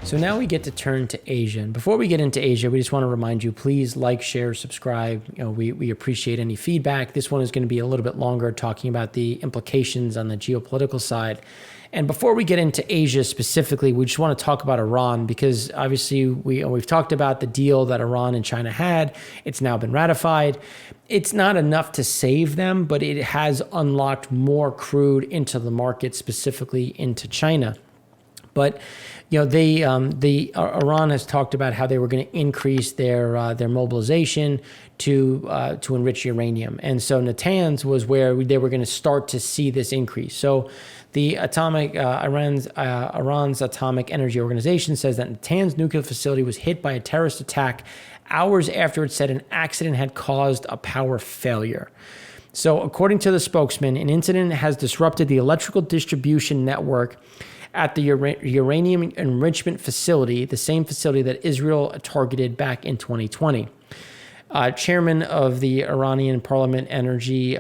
So now we get to turn to Asia. And before we get into Asia, we just want to remind you, please like, share, subscribe. We appreciate any feedback. This one is going to be a little bit longer, talking about the implications on the geopolitical side. And before we get into Asia specifically, we just want to talk about Iran, because obviously we've talked about the deal that Iran and China had. It's now been ratified. It's not enough to save them, but it has unlocked more crude into the market, specifically into China. But Iran has talked about how they were going to increase their mobilization to enrich uranium, and so Natanz was where they were going to start to see this increase. So the Iran's Atomic Energy Organization says that Natanz nuclear facility was hit by a terrorist attack hours after it said an accident had caused a power failure. So according to the spokesman, an incident has disrupted the electrical distribution network at the uranium enrichment facility, the same facility that Israel targeted back in 2020. Chairman of the Iranian Parliamentary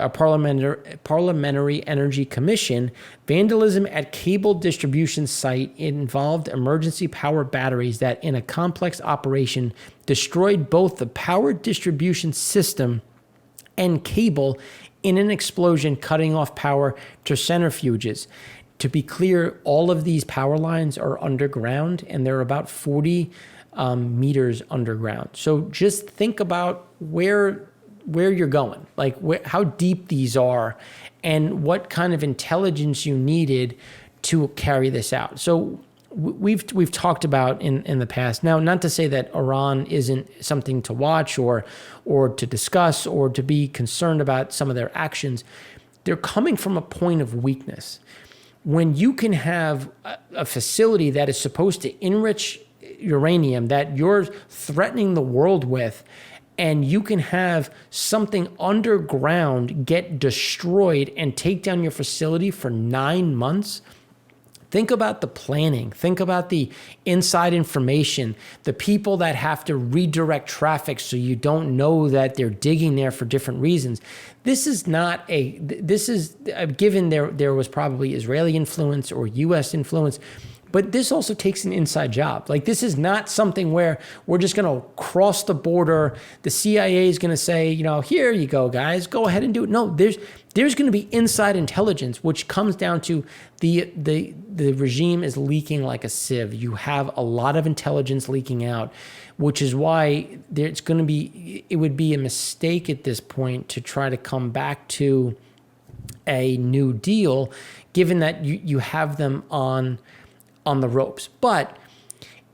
Energy Commission, vandalism at cable distribution site involved emergency power batteries that, in a complex operation, destroyed both the power distribution system and cable in an explosion, cutting off power to centrifuges. To be clear, all of these power lines are underground, and they're about 40 meters underground. So just think about where you're going, like how deep these are, and what kind of intelligence you needed to carry this out. So we've talked about in the past. Now, not to say that Iran isn't something to watch or to discuss or to be concerned about some of their actions. They're coming from a point of weakness. When you can have a facility that is supposed to enrich uranium that you're threatening the world with, and you can have something underground get destroyed and take down your facility for 9 months, think about the planning. Think about the inside information, the people that have to redirect traffic so you don't know that they're digging there for different reasons. This is given there was probably Israeli influence or U.S. influence, but this also takes an inside job. Like, this is not something where we're just going to cross the border. The CIA is going to say, here you go, guys, go ahead and do it. No, there's going to be inside intelligence, which comes down to the regime is leaking like a sieve. You have a lot of intelligence leaking out, which is why it would be a mistake at this point to try to come back to a new deal, given that you have them on the ropes. But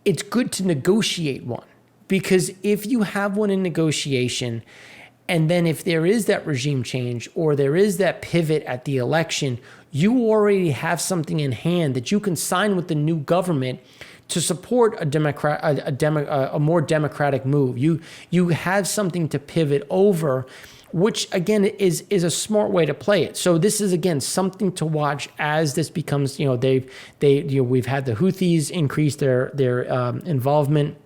it's good to negotiate one, because if you have one in negotiation, and then if there is that regime change or there is that pivot at the election, you already have something in hand that you can sign with the new government to support a more democratic move. You have something to pivot over, which again is a smart way to play it. So this is again something to watch as this becomes. We've had the Houthis increase their involvement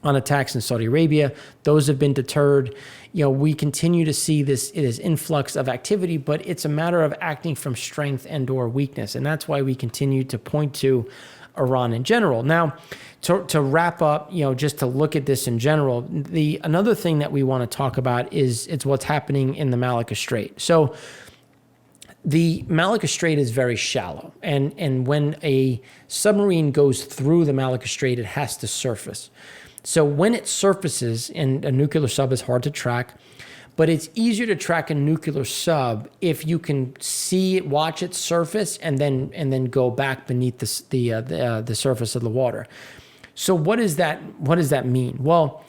on attacks in Saudi Arabia. Those have been deterred. We continue to see this influx of activity, but it's a matter of acting from strength and/or weakness, and that's why we continue to point to Iran in general. Now, to wrap up, just to look at this in general, another thing that we want to talk about is what's happening in the Malacca Strait. So the Malacca Strait is very shallow, and when a submarine goes through the Malacca Strait, it has to surface. So when it surfaces, and a nuclear sub is hard to track, but it's easier to track a nuclear sub if you can see it, watch it surface, and then go back beneath the surface of the water. So what does that mean? Well,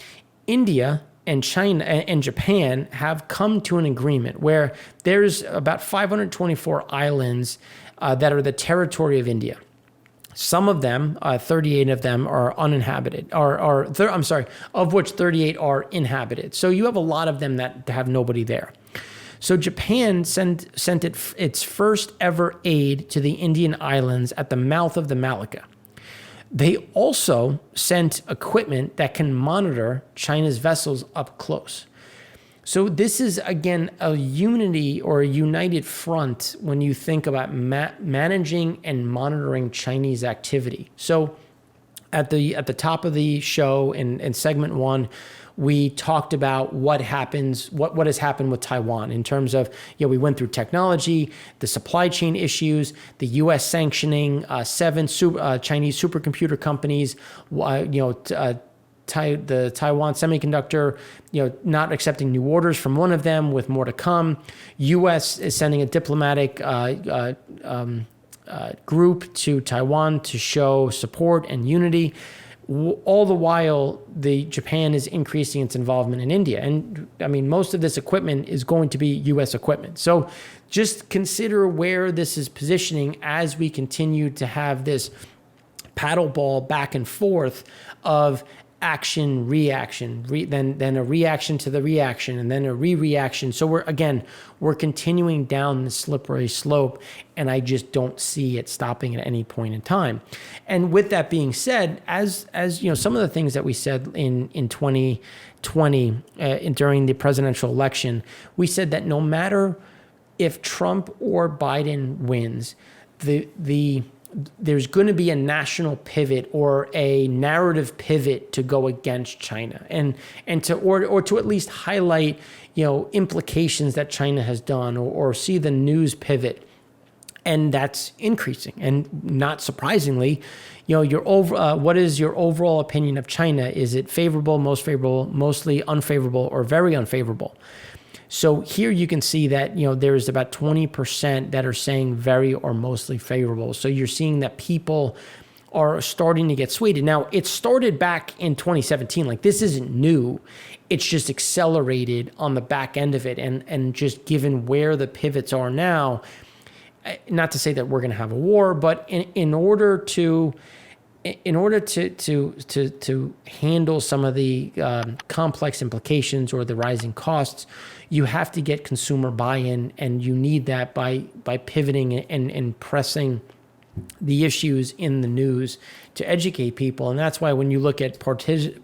India and China and Japan have come to an agreement where there's about 524 islands that are the territory of India. Some of them, 38 of them, are uninhabited, of which 38 are inhabited. So you have a lot of them that have nobody there. So Japan sent its first ever aid to the Indian islands at the mouth of the Malacca. They also sent equipment that can monitor China's vessels up close. So this is, again, a unity or a united front when you think about managing and monitoring Chinese activity. So At the top of the show in segment 1, we talked about what has happened with Taiwan in terms of, we went through technology, the supply chain issues, the U.S. sanctioning 7 Chinese supercomputer companies, the Taiwan Semiconductor, not accepting new orders from one of them with more to come. U.S. is sending a diplomatic group to Taiwan to show support and unity. All the while, Japan is increasing its involvement in India. And I mean, most of this equipment is going to be U.S. equipment. So just consider where this is positioning as we continue to have this paddle ball back and forth of action, reaction, then a reaction to the reaction, and then a reaction. So we're continuing down the slippery slope, and I just don't see it stopping at any point in time. And with that being said, as some of the things that we said in 2020 during the presidential election, we said that no matter if Trump or Biden wins, there's going to be a national pivot or a narrative pivot to go against China and to at least highlight, implications that China has done or see the news pivot. And that's increasing. And not surprisingly, what is your overall opinion of China? Is it favorable, most favorable, mostly unfavorable, or very unfavorable? So here you can see that, there's about 20% that are saying very or mostly favorable. So you're seeing that people are starting to get swayed. Now, it started back in 2017. Like, this isn't new. It's just accelerated on the back end of it. And just given where the pivots are now, not to say that we're going to have a war, but in order to handle some of the complex implications or the rising costs, you have to get consumer buy-in, and you need that by pivoting and pressing the issues in the news to educate people. And that's why when you look at partisan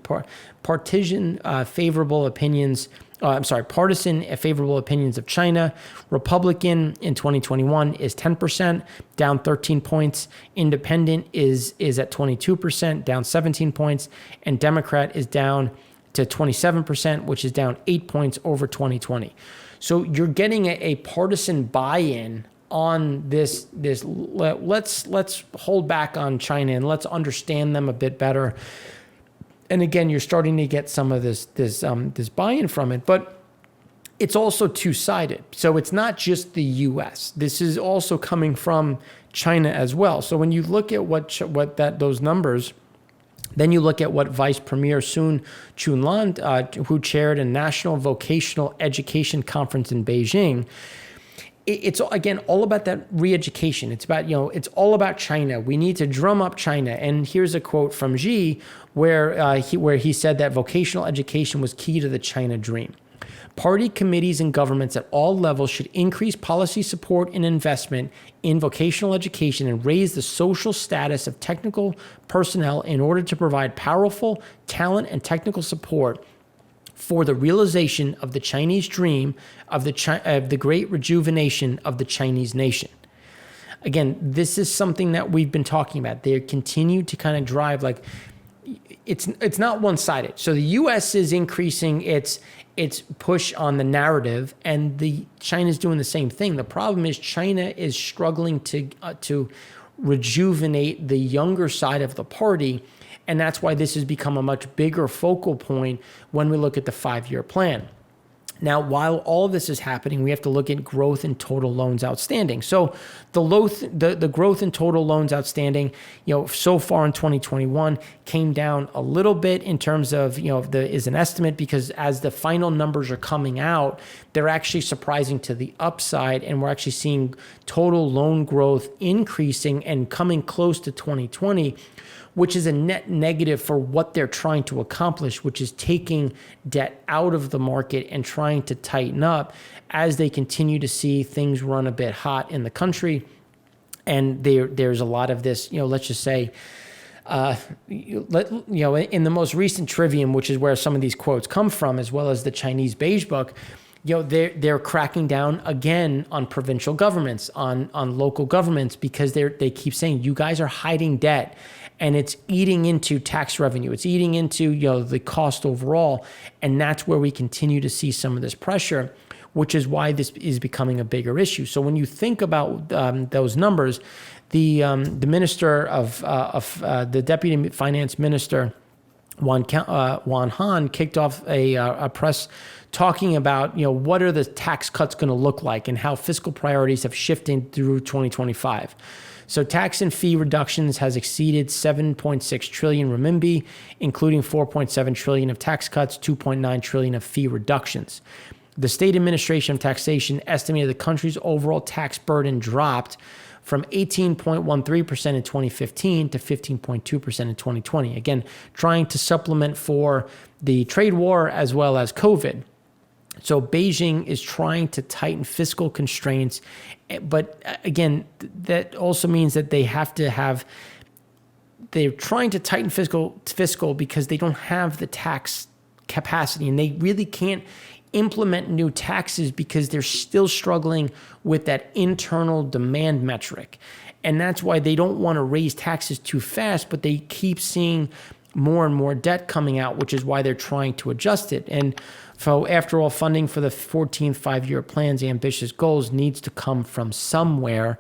favorable opinions of China, Republican in 2021 is 10%, down 13 points. Independent is at 22%, down 17 points. And Democrat is down to 27%, which is down 8 points over 2020. So you're getting a partisan buy-in on this. Let's hold back on China and let's understand them a bit better. And again, you're starting to get some of this buy-in from it, but it's also two-sided. So it's not just the U.S. This is also coming from China as well. So when you look at those numbers, then you look at what Vice Premier Sun Chunlan, who chaired a national vocational education conference in Beijing. It's again all about that re-education. It's about, it's all about China. We need to drum up China. And here's a quote from Xi where he said that vocational education was key to the China dream. Party committees and governments at all levels should increase policy support and investment in vocational education and raise the social status of technical personnel in order to provide powerful talent and technical support for the realization of the Chinese dream of the great rejuvenation of the Chinese nation. Again, this is something that we've been talking about. They continue to kind of drive, like, it's not one-sided. So the U.S. is increasing its push on the narrative, and China's doing the same thing. The problem is China is struggling to rejuvenate the younger side of the party, and that's why this has become a much bigger focal point when we look at the 5-year plan. Now, while all of this is happening, we have to look at growth in total loans outstanding. So the growth in total loans outstanding, so far in 2021 came down a little bit in terms of, is an estimate, because as the final numbers are coming out, they're actually surprising to the upside, and we're actually seeing total loan growth increasing and coming close to 2020, which is a net negative for what they're trying to accomplish, which is taking debt out of the market and trying to tighten up as they continue to see things run a bit hot in the country. And there's a lot of this, let's just say, in the most recent Trivium, which is where some of these quotes come from, as well as the Chinese Beige Book, they're cracking down again on provincial governments, on local governments, because they keep saying you guys are hiding debt, and it's eating into tax revenue. It's eating into the cost overall, and that's where we continue to see some of this pressure, which is why this is becoming a bigger issue. So when you think about those numbers, the minister of the deputy finance minister, Juan Han, kicked off a press talking about what are the tax cuts going to look like and how fiscal priorities have shifted through 2025. So tax and fee reductions has exceeded 7.6 trillion renminbi, including 4.7 trillion of tax cuts, 2.9 trillion of fee reductions. The State Administration of Taxation estimated the country's overall tax burden dropped from 18.13% in 2015 to 15.2% in 2020. Again, trying to supplement for the trade war as well as COVID. So Beijing is trying to tighten fiscal constraints, but again, that also means that they're trying to tighten fiscal because they don't have the tax capacity, and they really can't implement new taxes because they're still struggling with that internal demand metric. And that's why they don't want to raise taxes too fast, but they keep seeing more and more debt coming out, which is why they're trying to adjust it. And so after all, funding for the 14th five-year plan's ambitious goals needs to come from somewhere,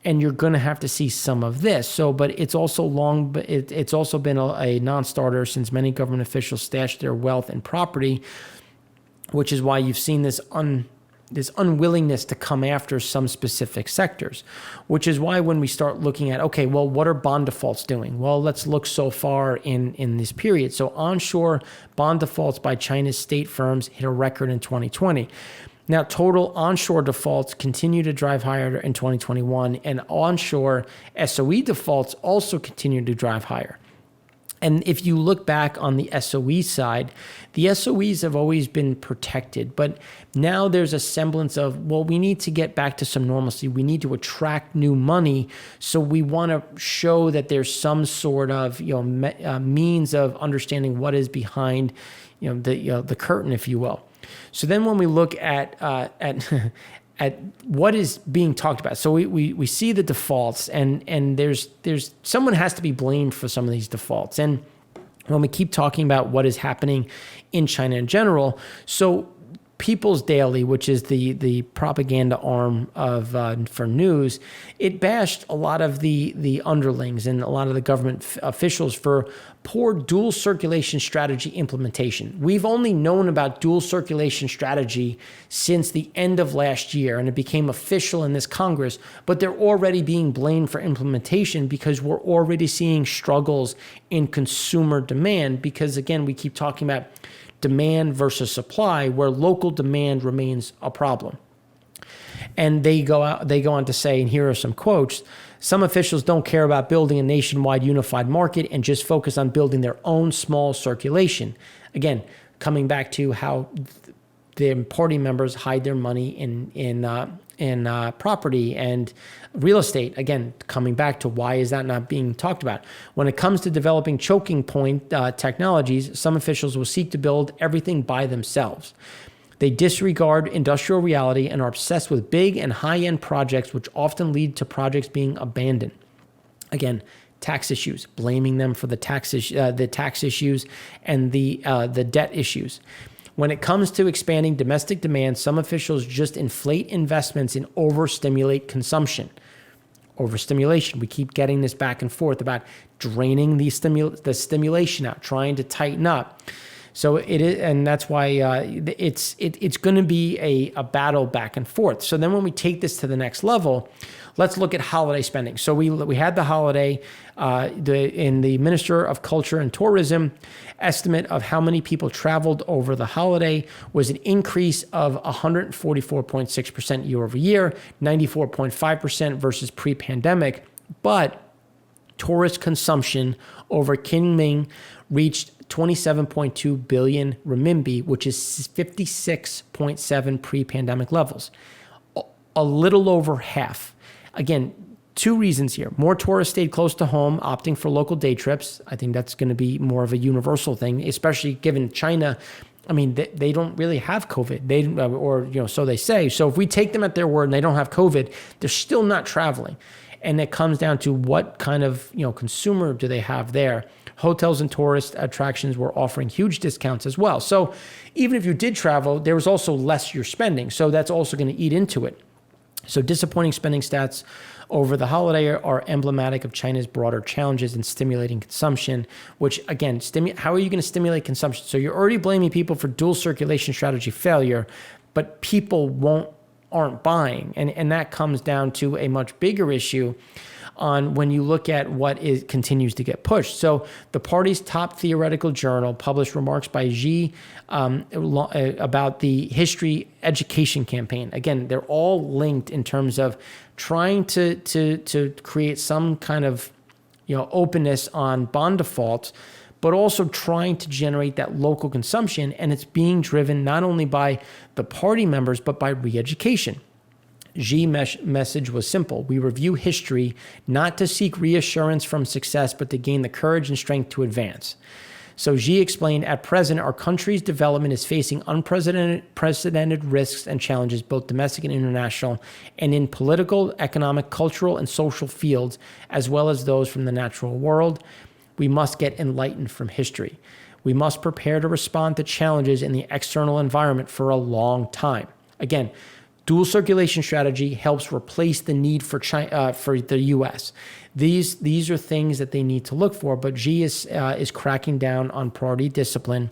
and you're going to have to see some of this. So, but it's also it's also been a non-starter since many government officials stashed their wealth and property, which is why you've seen this unwillingness to come after some specific sectors, which is why when we start looking at, okay, well, what are bond defaults doing? Well, let's look so far in this period. So onshore bond defaults by China's state firms hit a record in 2020. Now, total onshore defaults continue to drive higher in 2021, and onshore SOE defaults also continue to drive higher. And if you look back on the SOE side, the SOEs have always been protected, but now there's a semblance of, well, we need to get back to some normalcy. We need to attract new money. So we want to show that there's some sort of, means of understanding what is behind, the curtain, if you will. So then when we look at what is being talked about. So we see the defaults, and there's someone has to be blamed for some of these defaults. And when we keep talking about what is happening in China in general, so People's Daily, which is the propaganda arm of for news, it bashed a lot of the underlings and a lot of the government officials for poor dual circulation strategy implementation. We've only known about dual circulation strategy since the end of last year, and it became official in this Congress, but they're already being blamed for implementation because we're already seeing struggles in consumer demand because, again, we keep talking about demand versus supply, where local demand remains a problem. And they go on to say, and here are some quotes, some officials don't care about building a nationwide unified market and just focus on building their own small circulation. Again, coming back to how the party members hide their money in property and real estate. Again, coming back to why is that not being talked about? When it comes to developing choking point technologies, some officials will seek to build everything by themselves. They disregard industrial reality and are obsessed with big and high-end projects, which often lead to projects being abandoned. Again, tax issues, blaming them for the tax issues and the debt issues. When it comes to expanding domestic demand, some officials just inflate investments and overstimulate consumption. Overstimulation. We keep getting this back and forth about draining the stimulation out, trying to tighten up. So it is, and that's why it's going to be a battle back and forth. So then when we take this to the next level, let's look at holiday spending. So we had the holiday, in the Minister of Culture and Tourism estimate of how many people traveled over the holiday was an increase of 144.6% year over year, 94.5% versus pre-pandemic. But tourist consumption over Qingming reached 27.2 billion renminbi, which is 56.7 pre-pandemic levels, a little over half. Again, two reasons here. More tourists stayed close to home, opting for local day trips. I think that's going to be more of a universal thing, especially given China I mean, they don't really have COVID. So they say. So if we take them at their word and they don't have COVID, they're still not traveling. And it comes down to what kind of, consumer do they have there. Hotels and tourist attractions were offering huge discounts as well. So even if you did travel, there was also less you're spending. So that's also going to eat into it. So disappointing spending stats over the holiday are emblematic of China's broader challenges in stimulating consumption, which again, how are you going to stimulate consumption? So you're already blaming people for dual circulation strategy failure, but people aren't buying. And that comes down to a much bigger issue on when you look at what continues to get pushed. So the party's top theoretical journal published remarks by Xi about the history education campaign. Again, they're all linked in terms of trying to create some kind of openness on bond defaults, but also trying to generate that local consumption. And it's being driven not only by the party members, but by re-education. Xi's message was simple. We review history not to seek reassurance from success, but to gain the courage and strength to advance. So Xi explained, at present, our country's development is facing unprecedented risks and challenges, both domestic and international, and in political, economic, cultural, and social fields, as well as those from the natural world. We must get enlightened from history. We must prepare to respond to challenges in the external environment for a long time. Again, dual circulation strategy helps replace the need for China, for the U.S. These are things that they need to look for, but Xi is cracking down on party discipline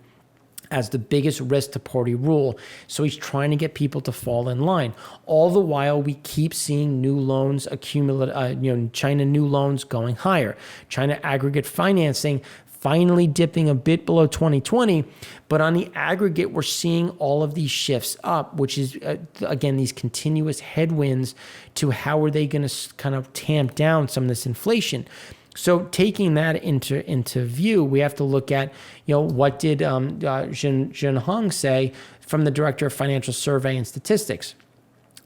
as the biggest risk to party rule. So he's trying to get people to fall in line. All the while, we keep seeing new loans accumulate. China new loans going higher. China aggregate financing finally dipping a bit below 2020, but on the aggregate, we're seeing all of these shifts up, which is, again, these continuous headwinds to how are they going to kind of tamp down some of this inflation. So taking that into view, we have to look at, what did Zhenhong say from the Director of Financial Survey and Statistics.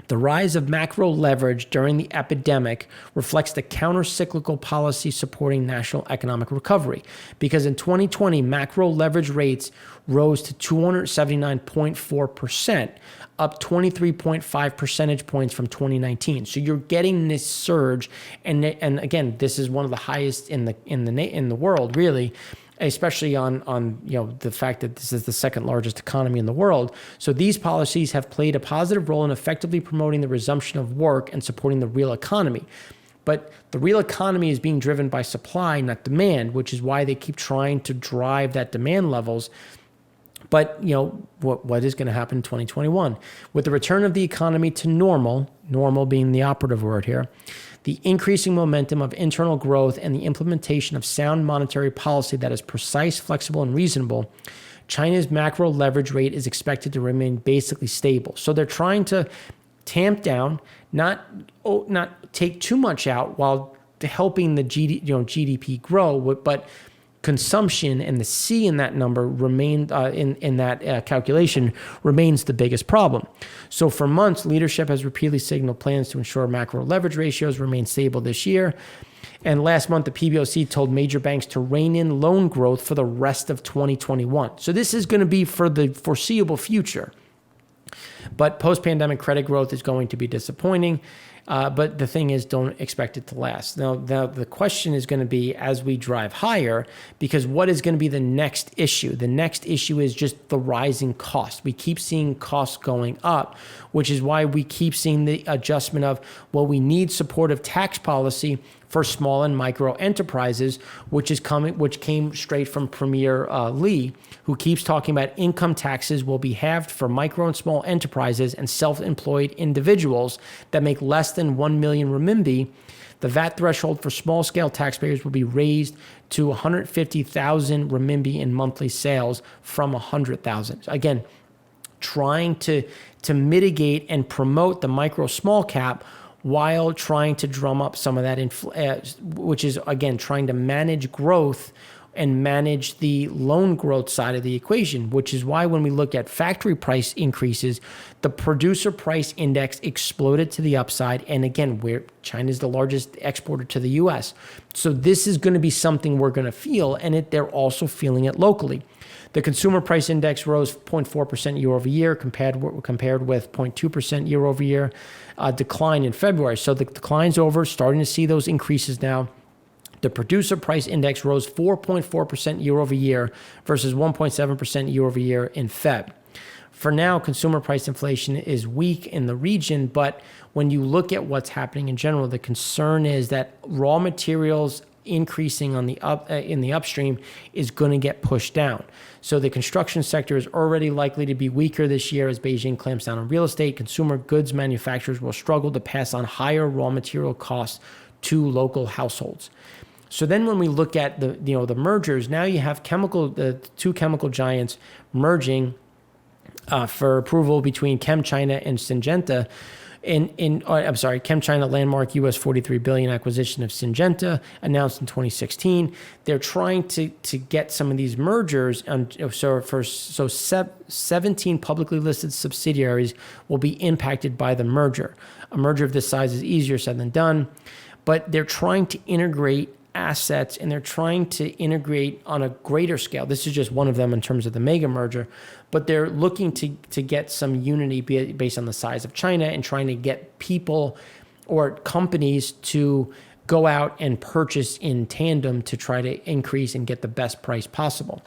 The rise of macro leverage during the epidemic reflects the counter-cyclical policy supporting national economic recovery, because in 2020, macro leverage rates rose to 279.4%, up 23.5 percentage points from 2019. So you're getting this surge, and again, this is one of the highest in the world, really, especially on the fact that this is the second largest economy in the world. So these policies have played a positive role in effectively promoting the resumption of work and supporting the real economy. But the real economy is being driven by supply, not demand, which is why they keep trying to drive that demand levels. But what is going to happen in 2021? With the return of the economy to normal being the operative word here, the increasing momentum of internal growth and the implementation of sound monetary policy that is precise, flexible, and reasonable, China's macro leverage rate is expected to remain basically stable. So they're trying to tamp down, not take too much out while helping the GDP grow, but consumption and the C in that number remained in that calculation remains the biggest problem. So for months, leadership has repeatedly signaled plans to ensure macro leverage ratios remain stable this year. And last month, the PBOC told major banks to rein in loan growth for the rest of 2021. So this is going to be for the foreseeable future. But post-pandemic credit growth is going to be disappointing. But the thing is, don't expect it to last. Now, the question is going to be as we drive higher, because what is going to be the next issue? The next issue is just the rising cost. We keep seeing costs going up, which is why we keep seeing the adjustment of, we need supportive tax policy for small and micro enterprises, which came straight from Premier Li, who keeps talking about income taxes will be halved for micro and small enterprises and self-employed individuals that make less than 1 million renminbi. The VAT threshold for small-scale taxpayers will be raised to 150,000 renminbi in monthly sales from 100,000. Again, trying to mitigate and promote the micro small cap while trying to drum up some of that, which is, again, trying to manage growth and manage the loan growth side of the equation, which is why when we look at factory price increases, the producer price index exploded to the upside. And again, China is the largest exporter to the US. So this is going to be something we're going to feel, and they're also feeling it locally. The consumer price index rose 0.4% year over year, compared with 0.2% year over year decline in February. So the decline's over, starting to see those increases now. The producer price index rose 4.4% year over year versus 1.7% year over year in Feb. For now, consumer price inflation is weak in the region, but when you look at what's happening in general, the concern is that raw materials increasing on in the upstream is going to get pushed down. So the construction sector is already likely to be weaker this year as Beijing clamps down on real estate. Consumer goods manufacturers will struggle to pass on higher raw material costs to local households. So then when we look at the mergers, now you have the two chemical giants merging for approval between ChemChina and Syngenta. ChemChina landmark US $43 billion acquisition of Syngenta announced in 2016. They're trying to get some of these mergers, so 17 publicly listed subsidiaries will be impacted by the merger. A merger of this size is easier said than done, but they're trying to integrate assets, and they're trying to integrate on a greater scale. This is just one of them in terms of the mega merger, but they're looking to get some unity based on the size of China and trying to get people or companies to go out and purchase in tandem to try to increase and get the best price possible.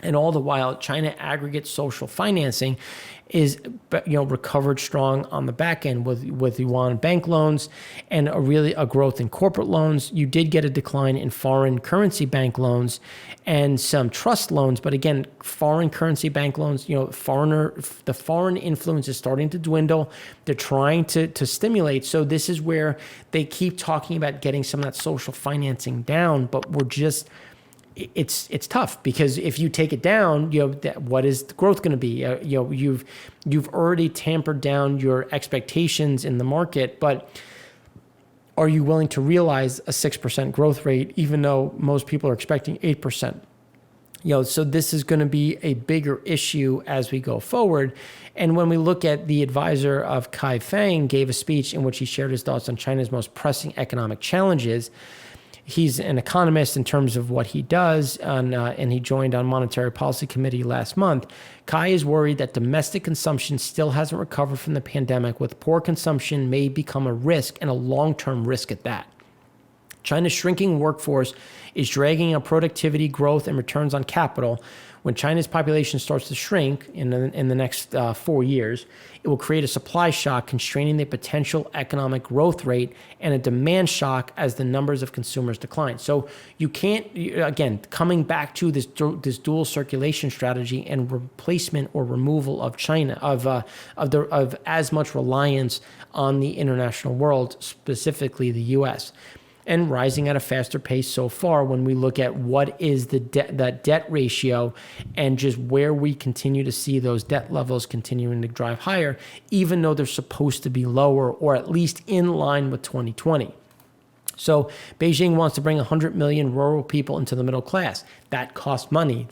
And all the while, China aggregate social financing is recovered strong on the back end with yuan bank loans and a growth in corporate loans. You did get a decline in foreign currency bank loans and some trust loans, but again, foreign currency bank loans, the foreign influence is starting to dwindle. They're trying to stimulate. So this is where they keep talking about getting some of that social financing down, but it's tough because if you take it down, what is the growth going to be? You've already tampered down your expectations in the market, but are you willing to realize a 6% growth rate, even though most people are expecting 8%? So this is going to be a bigger issue as we go forward. And when we look at the advisor of Kai Fang gave a speech in which he shared his thoughts on China's most pressing economic challenges. He's an economist in terms of what he does, and he joined on Monetary Policy Committee last month. Kai is worried that domestic consumption still hasn't recovered from the pandemic, with poor consumption may become a risk, and a long-term risk at that. China's shrinking workforce is dragging up productivity, growth, and returns on capital. When China's population starts to shrink in the next 4 years, it will create a supply shock, constraining the potential economic growth rate, and a demand shock as the numbers of consumers decline. So you can't, again, coming back to this dual circulation strategy and replacement or removal of China, of as much reliance on the international world, specifically the U.S., and rising at a faster pace so far when we look at what is that debt ratio and just where we continue to see those debt levels continuing to drive higher, even though they're supposed to be lower or at least in line with 2020. So Beijing wants to bring 100 million rural people into the middle class. That costs money.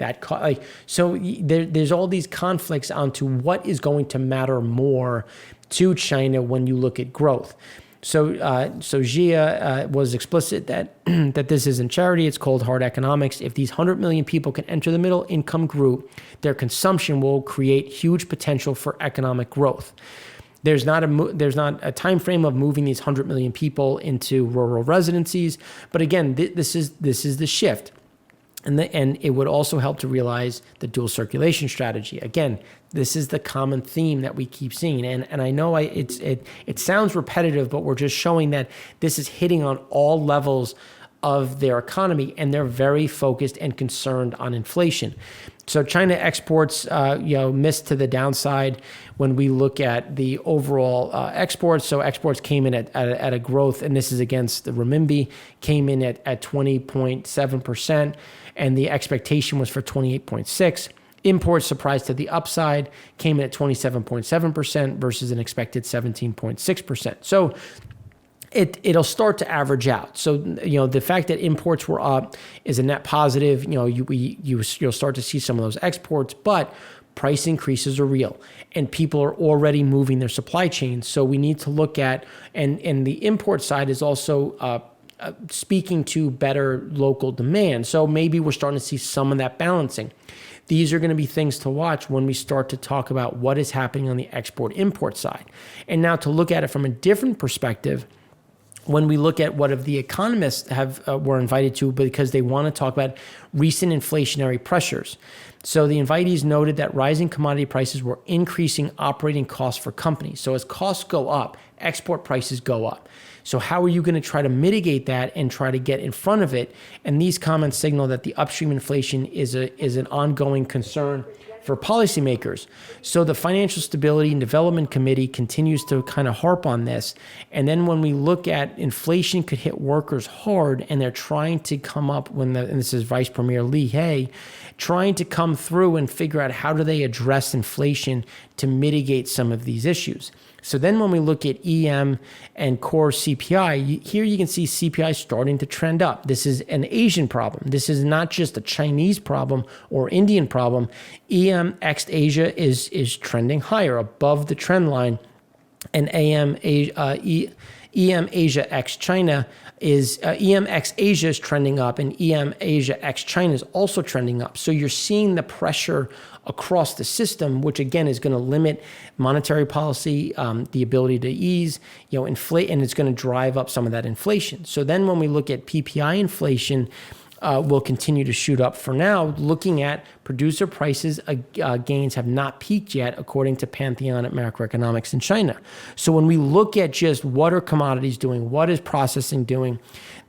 So there's all these conflicts onto what is going to matter more to China when you look at growth. So Xia was explicit that that this isn't charity, it's cold hard economics. If these 100 million people can enter the middle income group, their consumption will create huge potential for economic growth. There's not a time frame of moving these 100 million people into rural residencies, but again, this is the shift. And it would also help to realize the dual circulation strategy. Again, this is the common theme that we keep seeing. And I know it sounds repetitive, but we're just showing that this is hitting on all levels of their economy, and they're very focused and concerned on inflation. So China exports, missed to the downside when we look at the overall exports. So exports came in at a growth, and this is against the renminbi, came in at 20.7%, and the expectation was for 28.6%. Imports surprised to the upside, came in at 27.7% versus an expected 17.6%. So it'll start to average out. So, the fact that imports were up is a net positive. You'll start to see some of those exports, but price increases are real and people are already moving their supply chains. So we need to look at, and the import side is also speaking to better local demand. So maybe we're starting to see some of that balancing. These are going to be things to watch when we start to talk about what is happening on the export-import side. And now to look at it from a different perspective, when we look at what the economists were invited to because they want to talk about recent inflationary pressures. So the invitees noted that rising commodity prices were increasing operating costs for companies. So as costs go up, export prices go up. So how are you going to try to mitigate that and try to get in front of it? And these comments signal that the upstream inflation is an ongoing concern for policymakers. So the Financial Stability and Development Committee continues to kind of harp on this. And then when we look at inflation could hit workers hard, and they're trying to come up and this is Vice Premier Lee Hay, trying to come through and figure out how do they address inflation to mitigate some of these issues. So then when we look at EM and core CPI, here you can see CPI starting to trend up. This is an Asian problem. This is not just a Chinese problem or Indian problem. EM ex Asia is trending higher, above the trend line, and EM Asia ex China is EM ex Asia is trending up, and EM Asia ex China is also trending up. So you're seeing the pressure across the system, which again is going to limit monetary policy, the ability to ease, inflate, and it's going to drive up some of that inflation. So then when we look at PPI inflation, will continue to shoot up. For now, looking at producer prices gains have not peaked yet, according to Pantheon at Macroeconomics in China. So when we look at just what are commodities doing, what is processing doing,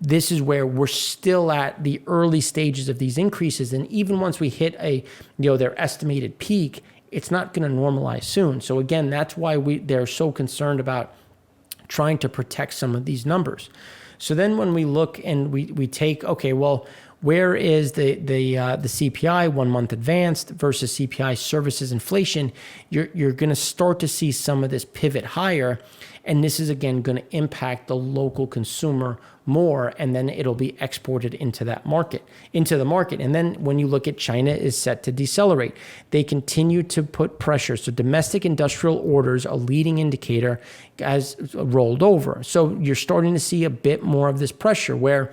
this is where we're still at the early stages of these increases. And even once we hit their estimated peak, it's not going to normalize soon. So again, that's why they're so concerned about trying to protect some of these numbers. So then when we look and we take, okay, well, where is the CPI 1 month advanced versus CPI services inflation? You're going to start to see some of this pivot higher, and this is again going to impact the local consumer more, and then it'll be exported into the market. And then when you look at China is set to decelerate, they continue to put pressure. So domestic industrial orders, a leading indicator, has rolled over. So you're starting to see a bit more of this pressure where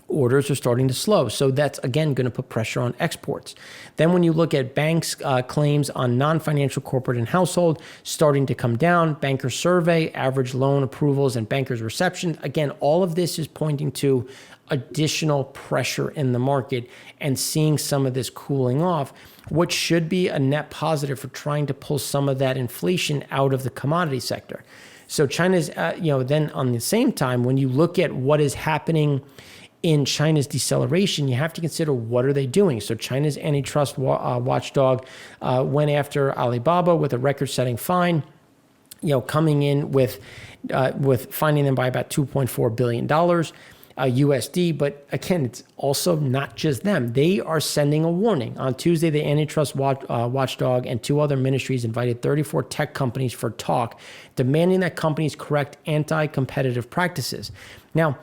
orders are starting to slow. So that's, again, going to put pressure on exports. Then when you look at banks' claims on non-financial corporate and household starting to come down, banker survey, average loan approvals, and bankers' reception, again, all of this is pointing to additional pressure in the market and seeing some of this cooling off, which should be a net positive for trying to pull some of that inflation out of the commodity sector. So China's, then on the same time, when you look at what is happening in China's deceleration, you have to consider what are they doing. So China's antitrust watchdog went after Alibaba with a record-setting fine, coming in with fining them by about $2.4 billion USD. But again, it's also not just them. They are sending a warning. On Tuesday, the antitrust watchdog and 2 other ministries invited 34 tech companies for talk, demanding that companies correct anti-competitive practices. Now,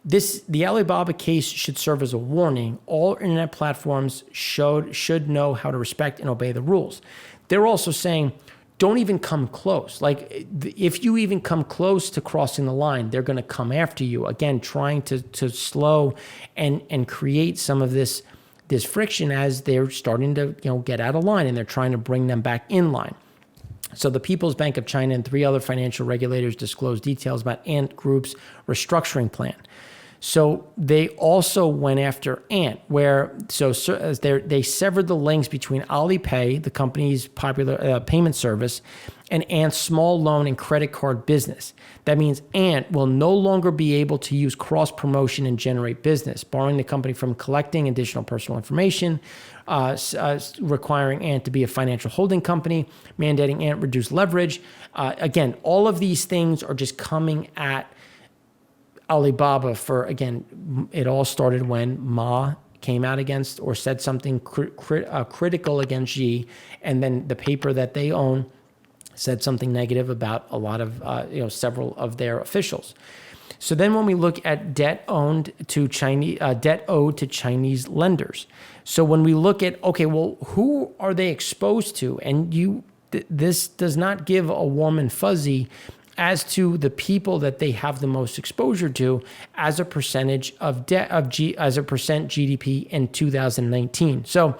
the Alibaba case should serve as a warning. All internet platforms should know how to respect and obey the rules. They're also saying, don't even come close. Like, if you even come close to crossing the line, they're going to come after you. Again, trying to slow and create some of this friction as they're starting to get out of line, and they're trying to bring them back in line. So the People's Bank of China and 3 other financial regulators disclosed details about Ant Group's restructuring plan. So they also went after Ant, they severed the links between Alipay, the company's popular payment service, and Ant's small loan and credit card business. That means Ant will no longer be able to use cross-promotion and generate business, barring the company from collecting additional personal information, requiring Ant to be a financial holding company, mandating Ant reduce leverage. Again, all of these things are just coming at Alibaba for, again, it all started when Ma came out against or said something critical against Xi, and then the paper that they own said something negative about a lot of, several of their officials. So then when we look at debt owed to Chinese lenders. So when we look at, okay, well, who are they exposed to? And this does not give a warm and fuzzy as to the people that they have the most exposure to as a percentage of debt as a percent GDP in 2019. So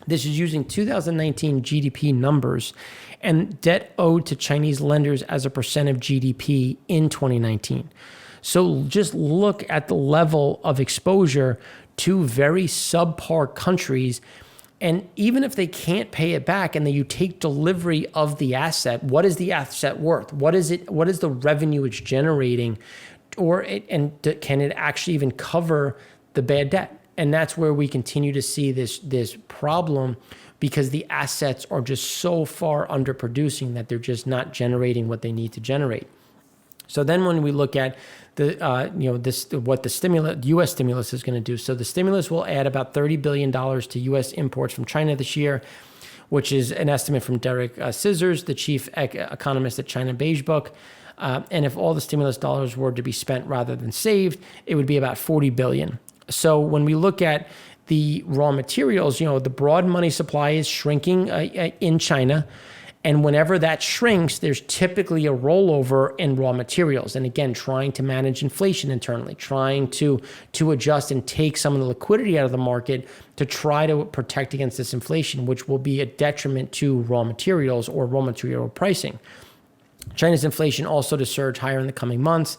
this is using 2019 GDP numbers and debt owed to Chinese lenders as a percent of GDP in 2019. So just look at the level of exposure to very subpar countries. And even if they can't pay it back and then you take delivery of the asset, what is the asset worth? What is the revenue it's generating? Can it actually even cover the bad debt? And that's where we continue to see this problem, because the assets are just so far underproducing that they're just not generating what they need to generate. So then when we look at what the U.S. stimulus is going to do. So the stimulus will add about $30 billion to U.S. imports from China this year, which is an estimate from Derek Scissors, the chief economist at China Beige Book. And if all the stimulus dollars were to be spent rather than saved, it would be about $40 billion. So when we look at the raw materials, the broad money supply is shrinking in China. And whenever that shrinks, there's typically a rollover in raw materials. And again, trying to manage inflation internally, trying to adjust and take some of the liquidity out of the market to try to protect against this inflation, which will be a detriment to raw materials or raw material pricing. China's inflation also to surge higher in the coming months.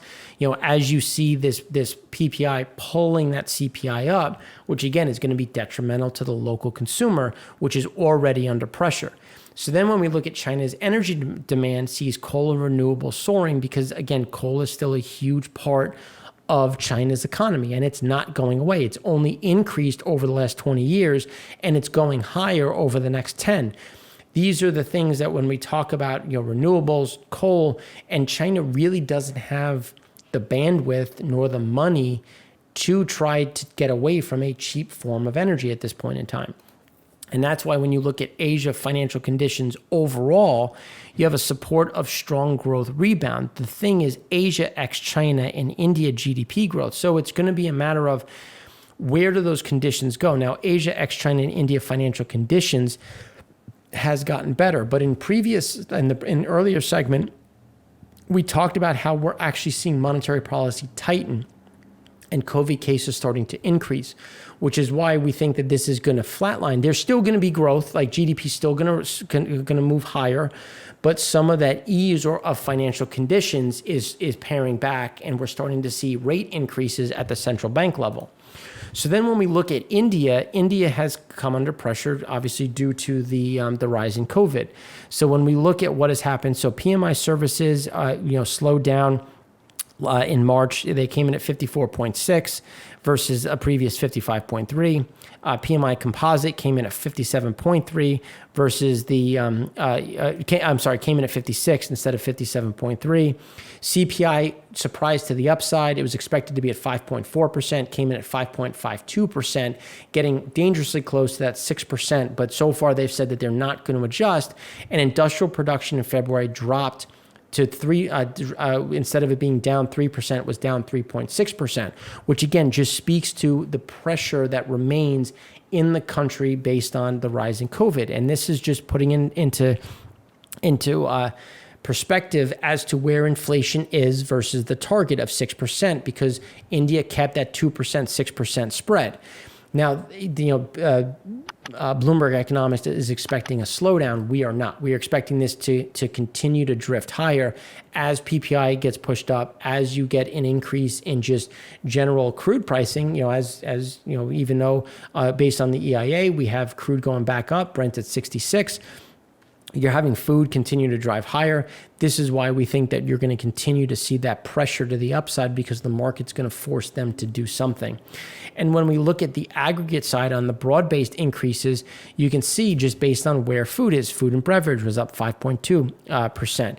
As you see this PPI pulling that CPI up, which again is going to be detrimental to the local consumer, which is already under pressure. So then when we look at China's energy demand, sees coal and renewables soaring because, again, coal is still a huge part of China's economy, and it's not going away. It's only increased over the last 20 years, and it's going higher over the next 10. These are the things that when we talk about renewables, coal, and China really doesn't have the bandwidth nor the money to try to get away from a cheap form of energy at this point in time. And that's why when you look at Asia financial conditions overall, you have a support of strong growth rebound. The thing is Asia ex-China and India GDP growth. So it's going to be a matter of where do those conditions go? Now, Asia ex-China and India financial conditions has gotten better. But in earlier segment, we talked about how we're actually seeing monetary policy tighten and COVID cases starting to increase, which is why we think that this is going to flatline. There's still going to be growth, like GDP is still going to move higher, but some of that ease or of financial conditions is paring back, and we're starting to see rate increases at the central bank level. So then when we look at India has come under pressure, obviously due to the rise in COVID. So when we look at what has happened, so PMI services, slowed down. In March, they came in at 54.6 versus a previous 55.3. PMI composite came in at 57.3 versus came in at 56 instead of 57.3. CPI surprised to the upside. It was expected to be at 5.4%, came in at 5.52%, getting dangerously close to that 6%. But so far, they've said that they're not going to adjust. And industrial production in February dropped to 3, instead of it being down 3%, it was down 3.6%, which again just speaks to the pressure that remains in the country based on the rise in COVID. And this is just putting into perspective as to where inflation is versus the target of 6%, because India kept that 2%, 6% spread. Now, Bloomberg Economics is expecting a slowdown. We are not. We are expecting this to continue to drift higher as PPI gets pushed up, as you get an increase in just general crude pricing. Even though based on the EIA, we have crude going back up, Brent at 66. You're having food continue to drive higher. This is why we think that you're going to continue to see that pressure to the upside, because the market's going to force them to do something. And when we look at the aggregate side on the broad-based increases, you can see just based on where food is, food and beverage was up 5.2%.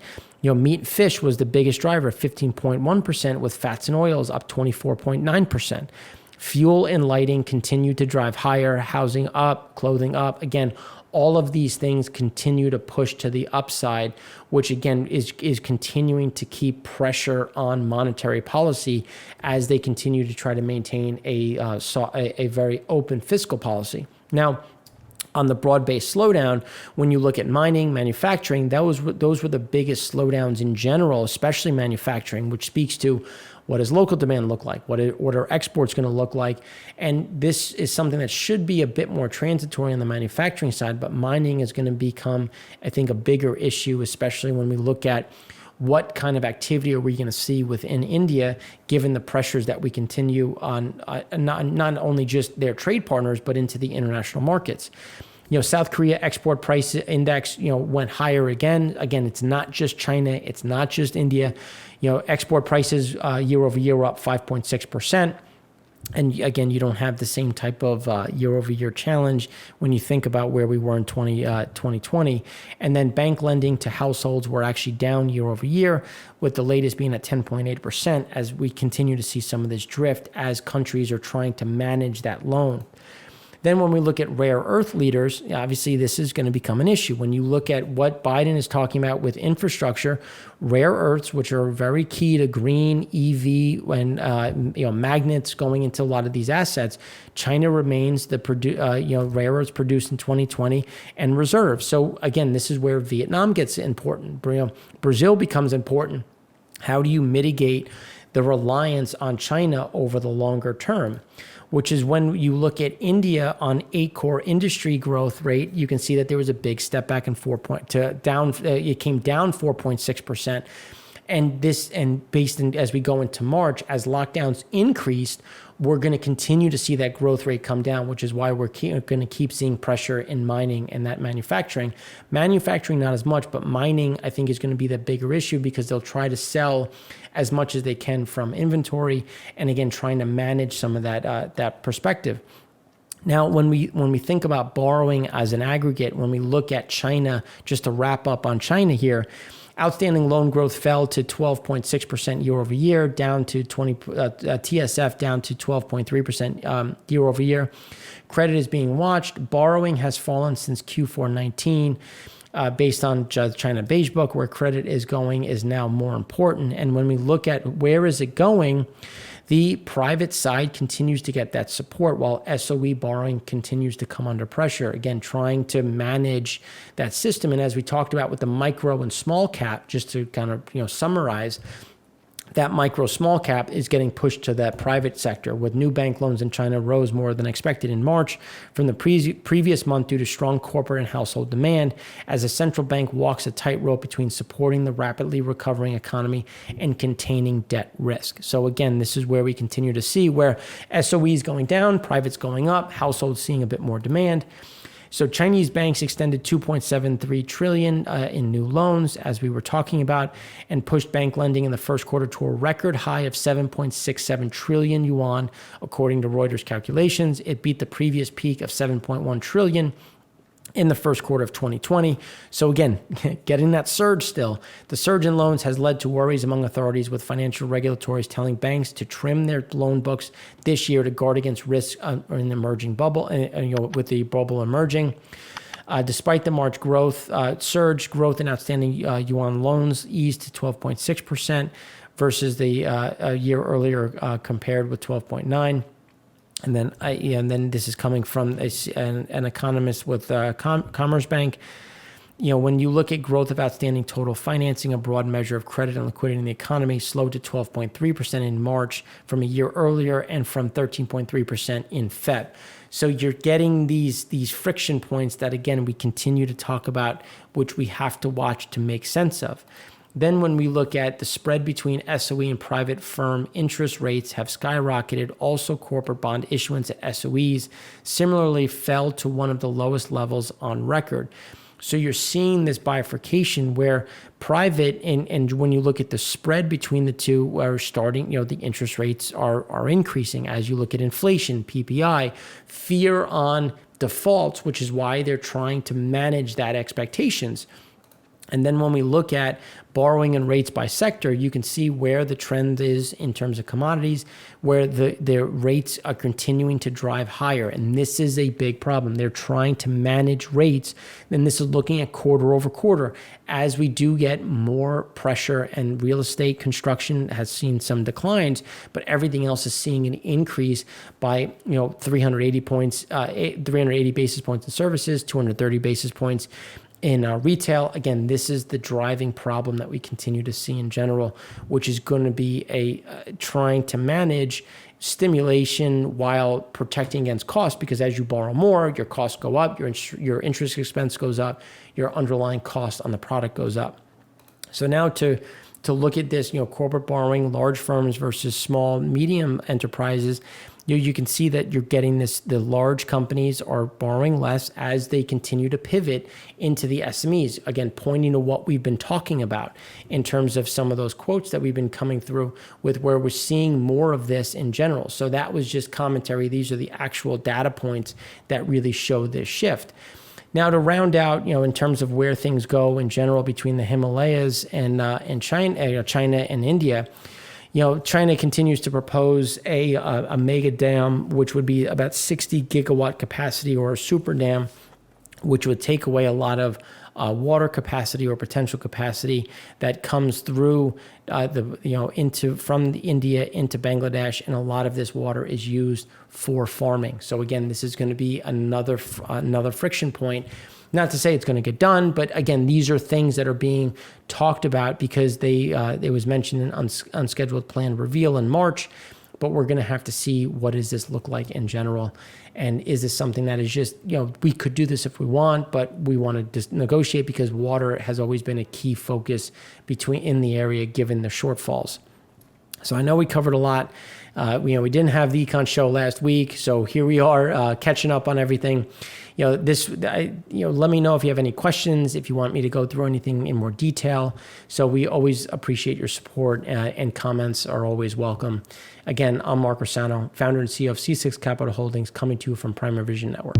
Meat and fish was the biggest driver, 15.1%, with fats and oils up 24.9%. Fuel and lighting continued to drive higher, housing up, clothing up. Again, All of these things continue to push to the upside, which again is continuing to keep pressure on monetary policy as they continue to try to maintain a very open fiscal policy. Now, on the broad-based slowdown, when you look at mining, manufacturing, those were the biggest slowdowns in general, especially manufacturing, which speaks to what does local demand look like? What are exports going to look like? And this is something that should be a bit more transitory on the manufacturing side, but mining is going to become, I think, a bigger issue, especially when we look at what kind of activity are we going to see within India, given the pressures that we continue on not only just their trade partners, but into the international markets. South Korea export price index, went higher again. Again, it's not just China. It's not just India. Export prices year over year were up 5.6%. And again, you don't have the same type of year-over-year challenge when you think about where we were in 2020. And then bank lending to households were actually down year-over-year, with the latest being at 10.8%, as we continue to see some of this drift as countries are trying to manage that loan. Then when we look at rare earth leaders, obviously this is going to become an issue. When you look at what Biden is talking about with infrastructure, rare earths, which are very key to green EV and magnets going into a lot of these assets, China remains the rare earths produced in 2020 and reserves. So again, this is where Vietnam gets important. Brazil becomes important. How do you mitigate the reliance on China over the longer term? Which is when you look at India on 8 core industry growth rate, you can see that there was a big step back and it came down 4.6%. And based in, as we go into March, as lockdowns increased, we're going to continue to see that growth rate come down, which is why we're going to keep seeing pressure in mining and that manufacturing. Manufacturing, not as much, but mining, I think, is going to be the bigger issue because they'll try to sell as much as they can from inventory, and again, trying to manage some of that perspective. Now, when we think about borrowing as an aggregate, when we look at China, just to wrap up on China here, outstanding loan growth fell to 12.6% year over year, down to TSF down to 12.3% year over year. Credit is being watched. Borrowing has fallen since Q4 19. Based on China Beige Book, where credit is going is now more important. And when we look at where is it going, the private side continues to get that support while SOE borrowing continues to come under pressure. Again, trying to manage that system. And as we talked about with the micro and small cap, just to kind of summarize, that micro small cap is getting pushed to that private sector, with new bank loans in China rose more than expected in March from the previous month due to strong corporate and household demand, as the central bank walks a tightrope between supporting the rapidly recovering economy and containing debt risk. So again, this is where we continue to see where SOE is going down, private's going up, households seeing a bit more demand. So Chinese banks extended 2.73 trillion in new loans, as we were talking about, and pushed bank lending in the first quarter to a record high of 7.67 trillion yuan, according to Reuters calculations. It beat the previous peak of 7.1 trillion in the first quarter of 2020. So again, getting that surge still. The surge in loans has led to worries among authorities, with financial regulators telling banks to trim their loan books this year to guard against risks in the emerging bubble, with the bubble emerging. Despite the March surge, growth in outstanding yuan loans eased to 12.6% versus the a year earlier compared with 12.9%. And then this is coming from an economist with Commerce Bank. When you look at growth of outstanding total financing, a broad measure of credit and liquidity in the economy, slowed to 12.3% in March from a year earlier and from 13.3% in Feb. So you're getting these friction points that, again, we continue to talk about, which we have to watch to make sense of. Then when we look at the spread between SOE and private firm interest rates have skyrocketed. Also, corporate bond issuance at SOEs similarly fell to one of the lowest levels on record. So you're seeing this bifurcation where private, and when you look at the spread between the two, are starting, the interest rates are increasing as you look at inflation, PPI, fear on defaults, which is why they're trying to manage that expectations. And then when we look at borrowing and rates by sector, you can see where the trend is in terms of commodities, where the rates are continuing to drive higher. And this is a big problem. They're trying to manage rates. And this is looking at quarter over quarter. As we do get more pressure and real estate construction has seen some declines, but everything else is seeing an increase by 380 basis points in services, 230 basis points in retail. Again, this is the driving problem that we continue to see in general, which is going to be trying to manage stimulation while protecting against cost, because as you borrow more, your costs go up, your interest expense goes up, your underlying cost on the product goes up. So now to look at this, corporate borrowing, large firms versus small, medium enterprises, you can see that you're getting this, the large companies are borrowing less as they continue to pivot into the SMEs. Again, pointing to what we've been talking about in terms of some of those quotes that we've been coming through with, where we're seeing more of this in general. So that was just commentary. These are the actual data points that really show this shift. Now, to round out, in terms of where things go in general between the Himalayas and China and India, China continues to propose a mega dam, which would be about 60 gigawatt capacity, or a super dam, which would take away a lot of water capacity or potential capacity that comes through from India into Bangladesh, and a lot of this water is used for farming. So again, this is going to be another friction point. Not to say it's going to get done, but again, these are things that are being talked about because it was mentioned in unscheduled plan reveal in March. But we're going to have to see, what does this look like in general, and is this something that is just, we could do this if we want, but we want to just negotiate, because water has always been a key focus in the area given the shortfalls. So I know we covered a lot. We didn't have the econ show last week, so here we are catching up on everything. Let me know if you have any questions, if you want me to go through anything in more detail. So we always appreciate your support, and comments are always welcome. Again, I'm Mark Rossano, founder and CEO of C6 Capital Holdings, coming to you from Primary Vision Network.